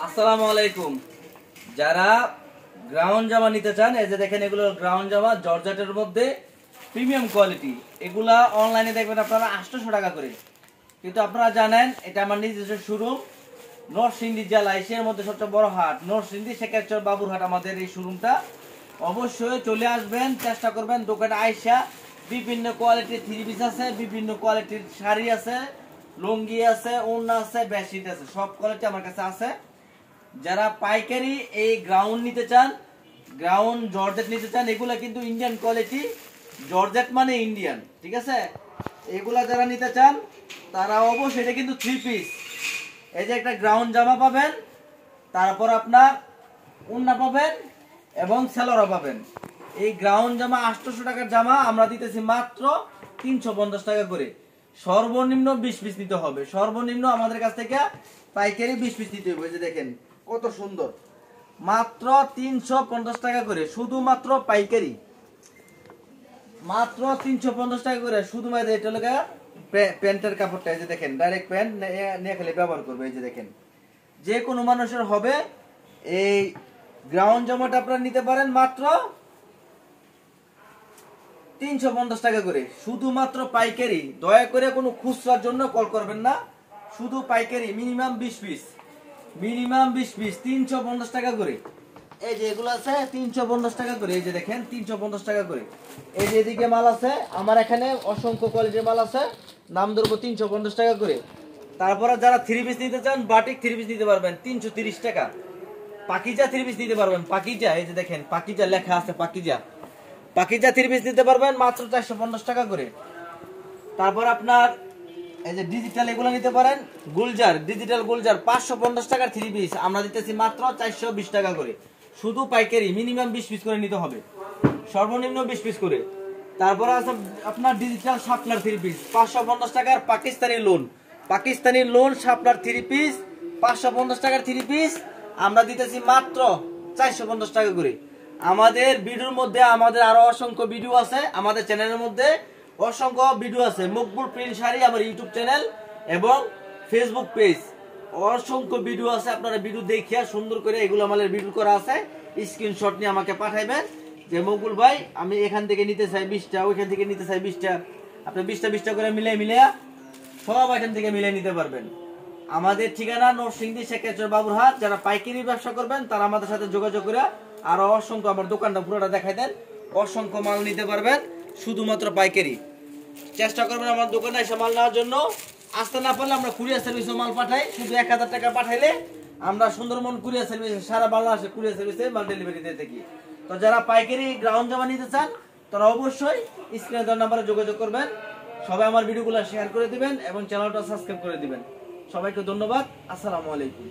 আসসালামু আলাইকুম। যারা গ্রাউন্ড জামা নিতে চান, এই যে দেখেন এগুলো গ্রাউন্ড জামা জর্জেটের মধ্যে প্রিমিয়াম কোয়ালিটি। এগুলা অনলাইনে দেখবেন আপনারা 800 টাকা করে, কিন্তু আপনারা জানেন এটা আমার নিজস্ব শোরুম নরসিংদী জেলা, এশিয়ার মধ্যে সবচেয়ে বড় হাট নরসিংদী শেখারচর বাবুরহাট। আমাদের এই শোরুমটা অবশ্যই চলে আসবেন, চেষ্টা করবেন দোকানে আইসা। বিভিন্ন কোয়ালিটির থ্রি পিস আছে, বিভিন্ন কোয়ালিটির শাড়ি আছে, লুঙ্গি আছে, ওড়না আছে, বেডশিট আছে, সব কোয়ালিটি আমার কাছে আছে। যারা পাইকারি এই গ্রাউন্ড নিতে চান, গ্রাউন্ড জর্জেট নিতে চান, এগুলা কিন্তু ইন্ডিয়ান কোয়ালিটি। জর্জেট মানে ইন্ডিয়ান, ঠিক আছে? এগুলা যারা নিতে চান তারা অবশ্যই, এটা কিন্তু থ্রি পিস। এই যে একটা গ্রাউন্ড জামা পাবেন, তারপর আপনার ওড়না পাবেন এবং সেলোয়ার পাবেন। এই গ্রাউন্ড জামা 800 টাকার জামা আমরা দিতেছি মাত্র 350 টাকা করে। সর্বনিম্ন 20 পিস নিতে হবে, সর্বনিম্ন আমাদের কাছ থেকে পাইকারি 20 পিস নিতে হবে। যে দেখেন কত সুন্দর, মাত্র 350 টাকা করে, শুধুমাত্র পাইকারি, মাত্র 350 টাকা করে। শুধুমাত্র এটা হলো প্যান্টের কাপড়টা, এই যে দেখেন ডাইরেক্ট প্যান্ট নিয়ে খালি ব্যবহার করবে। এই যে দেখেন যে কোনো মানুষের হবে। এই গ্রাউন্ড জামাটা আপনারা নিতে পারেন মাত্র 350 টাকা করে, শুধুমাত্র পাইকারি। দয়া করে কোনো খুচরার জন্য কল করবেন না, শুধু পাইকারি। মিনিমাম 20 পিস, মিনিমাম 20 পিস, 350 টাকা করে। এই যে এগুলো আছে 350 টাকা করে। এই যে দেখেন 350 টাকা করে। এই যে এদিকে মাল আছে, আমার এখানে অসংখ্য কোয়ালিটির মাল আছে, নাম ধরবো 350 টাকা করে। তারপরে যারা থ্রি পিস নিতে চান, বাটিক থ্রি পিস নিতে পারবেন 330 টাকা। পাকিজা থ্রি পিস নিতে পারবেন, পাকিজা, এই যে দেখেন পাকিজা লেখা আছে, পাকিজা, পাকিজা থ্রি পিস নিতে পারবেন মাত্র 450 টাকা করে। তারপর আপনার এই যে ডিজিটাল এগুলো নিতে পারেন, গুলজার, ডিজিটাল গুলজার 550 টাকার থ্রি পিস আমরা দিতেছি মাত্র 420 টাকা করে, শুধু পাইকারি। মিনিমাম 20 পিস করে নিতে হবে, সর্বনিম্ন 20 পিস করে। তারপর আছে আপনার ডিজিটাল শাপলার থ্রি পিস 550 টাকার পাকিস্তানি লোন, পাকিস্তানি লোন শাপলার থ্রি পিস 550 টাকার থ্রি পিস আমরা দিতেছি মাত্র 450 টাকা করে। আমাদের ভিডিওর মধ্যে আমাদের আরো অসংখ্য ভিডিও আছে, আমাদের চ্যানেলের মধ্যে অসংখ্য ভিডিও আছে। মকবুল প্রিন্ট শাড়ি আমার ইউটিউব চ্যানেল এবং ফেসবুক পেজ, অসংখ্য ভিডিও আছে। আপনারা ভিডিও দেখিয়া সুন্দর করে এগুলো আমাদের ভিডিও করা আছে, স্ক্রিনশট নিয়ে আমাকে পাঠাইবেন যে মকবুল ভাই আমি এখান থেকে নিতে চাই 20টা, ওইখান থেকে নিতে চাই 20টা। আপনি 20টা করে মিলে সব এখান থেকে মিলে নিতে পারবেন। আমাদের ঠিকানা নরসিংদী শেখারচর বাবুরহাট। যারা পাইকারি ব্যবসা করবেন তারা আমাদের সাথে যোগাযোগ করে আরো অসংখ্য, আমার দোকানটা পুরোটা দেখাই দেন, অসংখ্য মাল নিতে পারবেন শুধুমাত্র পাইকারি। চেষ্টা করবেন আমার দোকানে এসে মাল নেওয়ার জন্য। আসতে না পারলে আমরা কুরিয়ার সার্ভিসে মাল পাঠাই, শুধু 1000 টাকা পাঠাইলে আমরা সুন্দরবন কুরিয়ার সার্ভিস, সারা বাংলাদেশে কুরিয়ার সার্ভিসে মাল ডেলিভারি দিয়ে থাকি। তো যারা পাইকারি গ্রাউন্ড জামা নিতে চান তারা অবশ্যই স্ক্রিনে দেওয়া নাম্বারে যোগাযোগ করবেন। সবাই আমার ভিডিওগুলো শেয়ার করে দিবেন এবং চ্যানেলটা সাবস্ক্রাইব করে দিবেন। সবাইকে ধন্যবাদ। আসসালামু আলাইকুম।